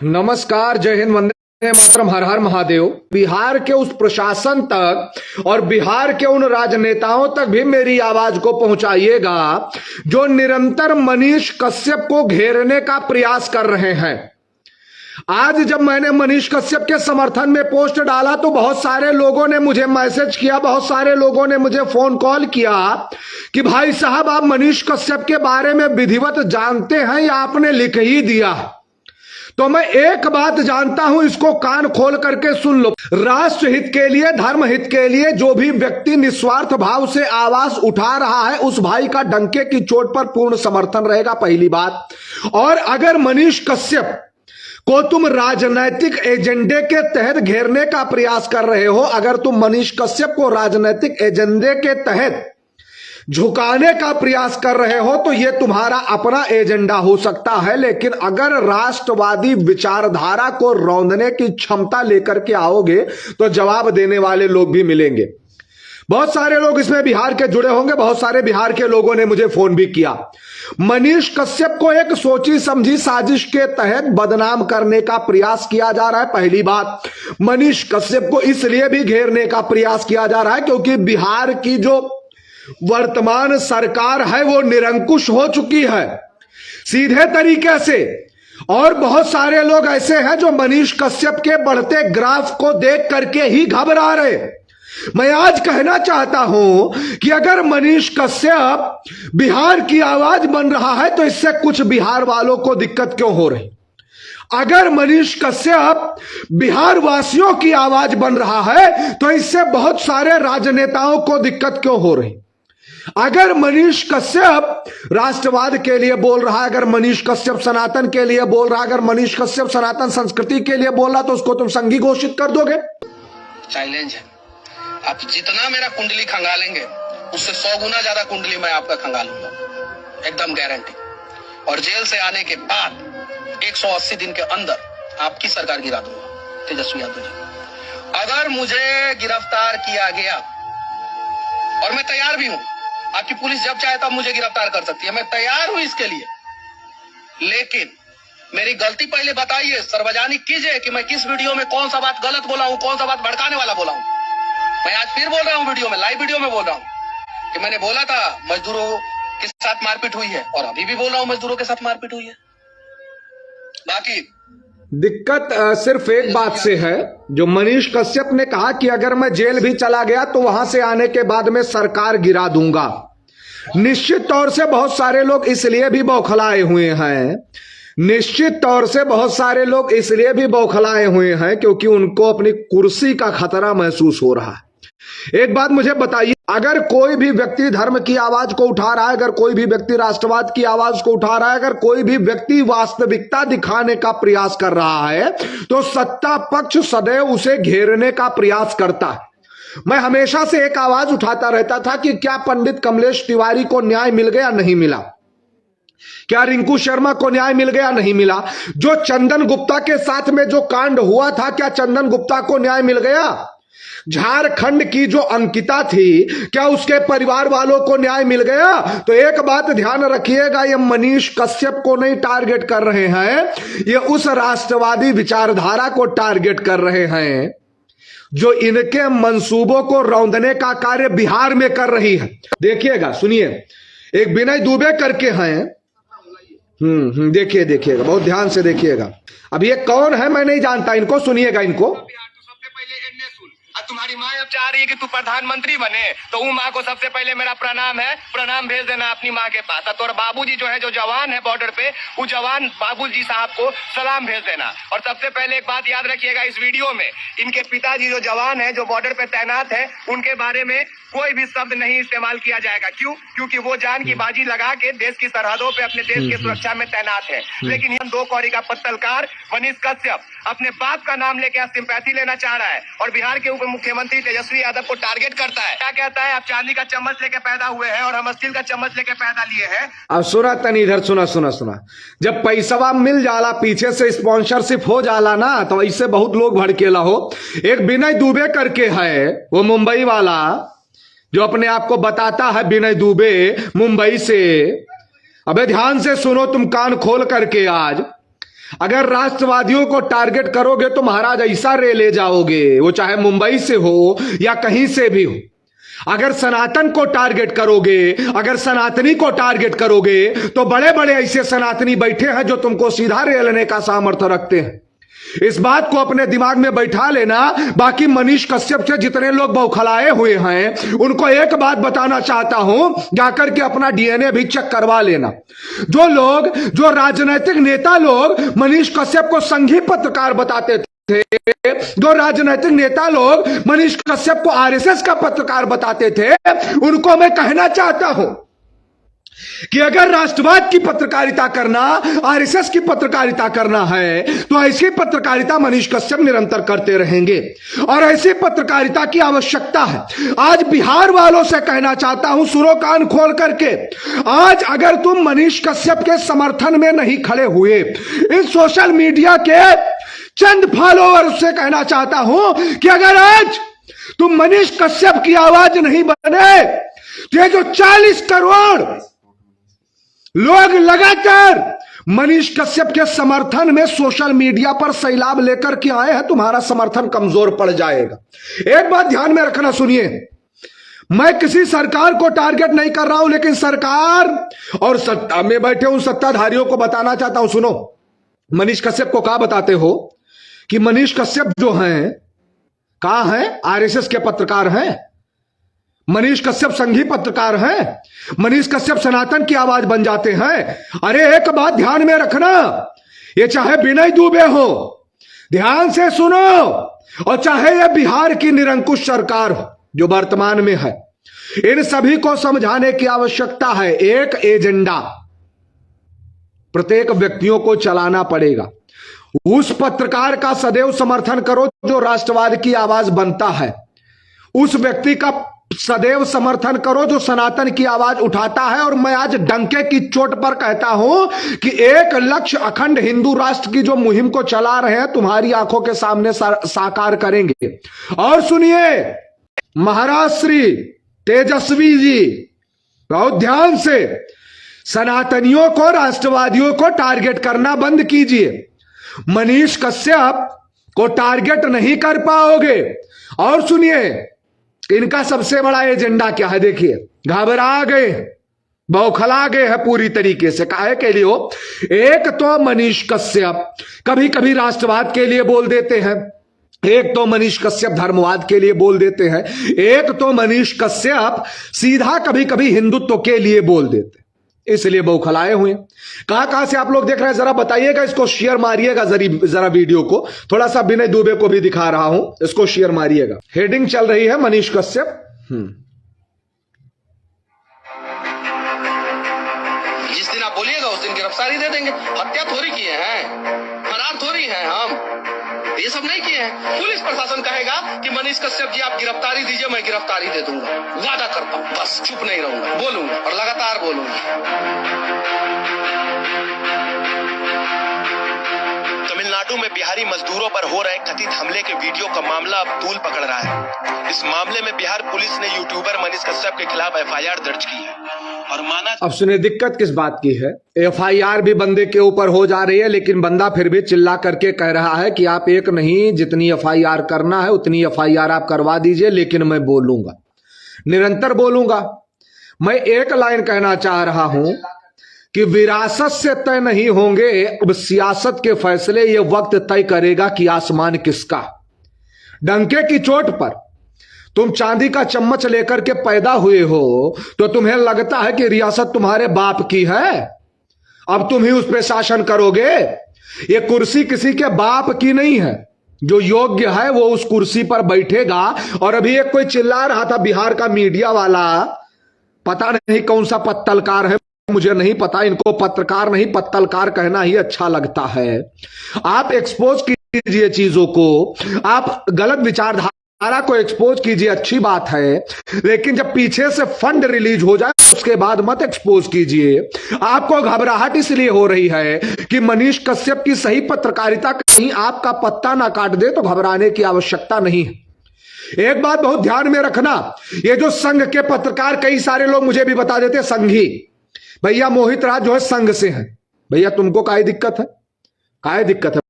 नमस्कार, जय हिंद, वंदे मातरम, हर हर महादेव। बिहार के उस प्रशासन तक और बिहार के उन राजनेताओं तक भी मेरी आवाज को पहुंचाइएगा जो निरंतर मनीष कश्यप को घेरने का प्रयास कर रहे हैं। आज जब मैंने मनीष कश्यप के समर्थन में पोस्ट डाला तो बहुत सारे लोगों ने मुझे मैसेज किया, बहुत सारे लोगों ने मुझे फोन कॉल किया कि भाई साहब आप मनीष कश्यप के बारे में विधिवत जानते हैं या आपने लिख ही दिया। तो मैं एक बात जानता हूं, इसको कान खोल करके सुन लो। राष्ट्र हित के लिए, धर्म हित के लिए जो भी व्यक्ति निस्वार्थ भाव से आवाज उठा रहा है उस भाई का डंके की चोट पर पूर्ण समर्थन रहेगा, पहली बात। और अगर मनीष कश्यप को तुम राजनैतिक एजेंडे के तहत घेरने का प्रयास कर रहे हो, अगर तुम मनीष कश्यप को राजनैतिक एजेंडे के तहत झुकाने का प्रयास कर रहे हो तो यह तुम्हारा अपना एजेंडा हो सकता है, लेकिन अगर राष्ट्रवादी विचारधारा को रौंदने की क्षमता लेकर के आओगे तो जवाब देने वाले लोग भी मिलेंगे। बहुत सारे लोग इसमें बिहार के जुड़े होंगे, बहुत सारे बिहार के लोगों ने मुझे फोन भी किया। मनीष कश्यप को एक सोची समझी साजिश के तहत बदनाम करने का प्रयास किया जा रहा है। पहली बात, मनीष कश्यप को इसलिए भी घेरने का प्रयास किया जा रहा है क्योंकि बिहार की जो वर्तमान सरकार है वो निरंकुश हो चुकी है सीधे तरीके से। और बहुत सारे लोग ऐसे हैं जो मनीष कश्यप के बढ़ते ग्राफ को देख करके ही घबरा रहे। मैं आज कहना चाहता हूं कि अगर मनीष कश्यप बिहार की आवाज बन रहा है तो इससे कुछ बिहार वालों को दिक्कत क्यों हो रही? अगर मनीष कश्यप बिहार वासियों की आवाज बन रहा है तो इससे बहुत सारे राजनेताओं को दिक्कत क्यों हो रही? अगर मनीष कश्यप राष्ट्रवाद के लिए बोल रहा है, अगर मनीष कश्यप सनातन के लिए बोल रहा है, अगर मनीष कश्यप सनातन संस्कृति के लिए बोल रहा तो उसको तुम संघी घोषित कर दोगे? चैलेंज है, आप जितना मेरा कुंडली खंगालेंगे उससे 100 गुना ज्यादा कुंडली मैं आपका खंगालूंगा, एकदम गारंटी। और जेल से आने के बाद 180 दिन के अंदर आपकी सरकार गिरा दूंगा तेजस्वी यादव जी। अगर मुझे गिरफ्तार किया गया, और मैं तैयार भी हूं, आपकी पुलिस जब चाहे तब मुझे गिरफ्तार कर सकती है, मैं तैयार हूं इसके लिए। लेकिन मेरी गलती पहले बताइए, सार्वजनिक कीजिए कि मैं किस वीडियो में कौन सा बात गलत बोला हूं, कौन सा बात भड़काने वाला बोला हूं। मैं आज फिर बोल रहा हूं वीडियो में, लाइव वीडियो में बोल रहा हूं कि मैंने बोला था मजदूरों के साथ मारपीट हुई है, और अभी भी बोल रहा हूं मजदूरों के साथ मारपीट हुई है। बाकी दिक्कत सिर्फ एक बात से है, जो मनीष कश्यप ने कहा कि अगर मैं जेल भी चला गया तो वहां से आने के बाद मैं सरकार गिरा दूंगा। निश्चित तौर से बहुत सारे लोग इसलिए भी बौखलाए हुए हैं, निश्चित तौर से बहुत सारे लोग इसलिए भी बौखलाए हुए हैं क्योंकि उनको अपनी कुर्सी का खतरा महसूस हो रहा है। एक बात मुझे बताइए, अगर कोई भी व्यक्ति धर्म की आवाज को उठा रहा है, अगर कोई भी व्यक्ति राष्ट्रवाद की आवाज को उठा रहा है, अगर कोई भी व्यक्ति वास्तविकता दिखाने का प्रयास कर रहा है तो सत्ता पक्ष सदैव उसे घेरने का प्रयास करता है। मैं हमेशा से एक आवाज उठाता रहता था कि क्या पंडित कमलेश तिवारी को न्याय मिल गया? नहीं मिला। क्या रिंकू शर्मा को न्याय मिल गया? नहीं मिला। जो चंदन गुप्ता के साथ में जो कांड हुआ था, क्या चंदन गुप्ता को न्याय मिल गया? झारखंड की जो अंकिता थी, क्या उसके परिवार वालों को न्याय मिल गया? तो एक बात ध्यान रखिएगा, ये मनीष कश्यप को नहीं टारगेट कर रहे हैं, ये उस राष्ट्रवादी विचारधारा को टारगेट कर रहे हैं जो इनके मंसूबों को रौंदने का कार्य बिहार में कर रही है। देखिएगा, सुनिए, एक विनय दुबे करके हैं, देखिएगा, बहुत ध्यान से देखिएगा। अब ये कौन है मैं नहीं जानता, इनको सुनिएगा। इनको तुम्हारी माँ अब चाह रही है कि तू प्रधानमंत्री बने, तो वो माँ को सबसे पहले मेरा प्रणाम है, प्रणाम भेज देना अपनी माँ के पास। और बाबूजी जो है, जो जवान है बॉर्डर पे, वो जवान बाबूजी साहब को सलाम भेज देना। और सबसे पहले एक बात याद रखिएगा, इस वीडियो में इनके पिताजी जो जवान है, जो बॉर्डर पे तैनात है, उनके बारे में कोई भी शब्द नहीं इस्तेमाल किया जाएगा। क्यों? क्योंकि वो जान की बाजी लगा के देश की सरहदों पे अपने देश की सुरक्षा में तैनात है। लेकिन हम 2 कौड़ी का पत्तलकार मनीष कश्यप अपने बाप का नाम लेके सिंपैथी लेना चाह रहा है और बिहार के उप मुख्यमंत्री तेजस्वी यादव को टारगेट करता है। क्या कहता है? आप चांदी का चम्मच लेके पैदा हुए हैं और हम स्टील का चम्मच लेके पैदा लिए हैं। अब सुना तनी, इधर सुना, जब पैसा मिल जाला, पीछे से स्पॉन्सरशिप हो जाला ना, तो ऐसे बहुत लोग भड़केला हो। एक विनय दुबे करके है, वो मुंबई वाला, जो अपने आप को बताता है विनय दुबे, मुंबई से। अबे ध्यान से सुनो तुम, कान खोल करके। आज अगर राष्ट्रवादियों को टारगेट करोगे तो महाराज ऐसा रे ले जाओगे, वो चाहे मुंबई से हो या कहीं से भी हो। अगर सनातन को टारगेट करोगे, अगर सनातनी को टारगेट करोगे तो बड़े बड़े ऐसे सनातनी बैठे हैं जो तुमको सीधा रेलने का सामर्थ्य रखते हैं। इस बात को अपने दिमाग में बैठा लेना। बाकी मनीष कश्यप से जितने लोग बौखलाए हुए हैं उनको एक बात बताना चाहता हूं, जाकर के अपना डीएनए भी चेक करवा लेना। जो लोग, जो राजनीतिक नेता लोग मनीष कश्यप को संघी पत्रकार बताते थे, जो राजनीतिक नेता लोग मनीष कश्यप को आरएसएस का पत्रकार बताते थे, उनको मैं कहना चाहता हूं कि अगर राष्ट्रवाद की पत्रकारिता करना, आरएसएस की पत्रकारिता करना है तो ऐसी पत्रकारिता मनीष कश्यप निरंतर करते रहेंगे और ऐसी पत्रकारिता की आवश्यकता है। आज बिहार वालों से कहना चाहता हूं, सुनो कान खोल करके, आज अगर तुम मनीष कश्यप के समर्थन में नहीं खड़े हुए, इस सोशल मीडिया के चंद फॉलोअर से कहना चाहता हूं कि अगर आज तुम मनीष कश्यप की आवाज नहीं बने तो ये जो 40 करोड़ लोग लगातार मनीष कश्यप के समर्थन में सोशल मीडिया पर सैलाब लेकर के आए हैं, तुम्हारा समर्थन कमजोर पड़ जाएगा। एक बात ध्यान में रखना, सुनिए, मैं किसी सरकार को टारगेट नहीं कर रहा हूं, लेकिन सरकार और सत्ता में बैठे उन सत्ताधारियों को बताना चाहता हूं। सुनो, मनीष कश्यप को कहा बताते हो कि मनीष कश्यप जो हैं, कहा है, आरएसएस के पत्रकार हैं, मनीष कश्यप संघी पत्रकार हैं, मनीष कश्यप सनातन की आवाज बन जाते हैं। अरे एक बात ध्यान में रखना, ये चाहे विनय दुबे हो, ध्यान से सुनो, और चाहे ये बिहार की निरंकुश सरकार हो जो वर्तमान में है, इन सभी को समझाने की आवश्यकता है। एक एजेंडा प्रत्येक व्यक्तियों को चलाना पड़ेगा। उस पत्रकार का सदैव समर्थन करो जो राष्ट्रवाद की आवाज बनता है, उस व्यक्ति का सदैव समर्थन करो जो सनातन की आवाज उठाता है। और मैं आज डंके की चोट पर कहता हूं कि एक लक्ष्य अखंड हिंदू राष्ट्र की जो मुहिम को चला रहे हैं, तुम्हारी आंखों के सामने साकार करेंगे। और सुनिए, महाराज श्री तेजस्वी जी, बहुत ध्यान से सनातनियों को, राष्ट्रवादियों को टारगेट करना बंद कीजिए। मनीष कश्यप को टारगेट नहीं कर पाओगे। और सुनिए, इनका सबसे बड़ा एजेंडा क्या है, देखिए, घबरा गए, बौखला गए हैं पूरी तरीके से। काहे के लिए हो? एक तो मनीष कश्यप कभी कभी राष्ट्रवाद के लिए बोल देते हैं, एक तो मनीष कश्यप धर्मवाद के लिए बोल देते हैं, एक तो मनीष कश्यप सीधा कभी कभी हिंदुत्व के लिए बोल देते हैं, इसलिए बौखलाए हुए। कहां से आप लोग देख रहे हैं जरा बताइएगा, इसको शेयर मारिएगा जरा वीडियो को, थोड़ा सा विनय दुबे को भी दिखा रहा हूं, इसको शेयर मारिएगा। हेडिंग चल रही है मनीष कश्यप। जिस दिन आप बोलिएगा उस दिन गिरफ्तारी दे देंगे। हत्या थोड़ी किए हैं, फरार थोड़ी हैं हम, ये सब नहीं किए हैं। पुलिस प्रशासन कहेगा कि मनीष कश्यप जी आप गिरफ्तारी दीजिए, मैं गिरफ्तारी दे दूंगा, वादा करता हूं, बस चुप नहीं रहूंगा, बोलूंगा और लगातार बोलूंगा। तमिलनाडु में बिहारी मजदूरों पर हो रहे कथित हमले के वीडियो का मामला अब तूल पकड़ रहा है। इस मामले में बिहार पुलिस ने यूट्यूबर मनीष कश्यप के खिलाफ एफआईआर दर्ज की है और माना। अब सुनिए, दिक्कत किस बात की है। एफआईआर भी बंदे के ऊपर हो जा रही है, लेकिन बंदा फिर भी चिल्ला करके कह रहा है कि आप एक नहीं, जितनी एफआईआर करना है उतनी एफआईआर आप करवा दीजिए, लेकिन मैं बोलूंगा, निरंतर बोलूंगा। मैं एक लाइन कहना चाह रहा हूं कि विरासत से तय नहीं होंगे, अब सियासत के फैसले ये वक्त तय करेगा कि आसमान किसका। डंके की चोट पर तुम चांदी का चम्मच लेकर के पैदा हुए हो तो तुम्हें लगता है कि रियासत तुम्हारे बाप की है, अब तुम ही उस पर शासन करोगे। ये कुर्सी किसी के बाप की नहीं है, जो योग्य है वो उस कुर्सी पर बैठेगा। और अभी एक कोई चिल्ला रहा था बिहार का मीडिया वाला, पता नहीं कौन सा पत्तलकार है, मुझे नहीं पता, इनको पत्रकार नहीं पत्तलकार कहना ही अच्छा लगता है। आप एक्सपोज कीजिए चीजों को, आप गलत विचारधारा को एक्सपोज कीजिए, अच्छी बात है, लेकिन जब पीछे से फंड रिलीज हो जाए उसके बाद मत एक्सपोज कीजिए। आपको घबराहट इसलिए हो रही है कि मनीष कश्यप की सही पत्रकारिता कहीं आपका पत्ता ना काट दे, तो घबराने की आवश्यकता नहीं है। एक बात बहुत ध्यान में रखना, ये जो संघ के पत्रकार, कई सारे लोग मुझे भी बता देते संघी, भैया मोहित राज जो है संघ से हैं। भैया तुमको काई दिक्कत है, काय दिक्कत है?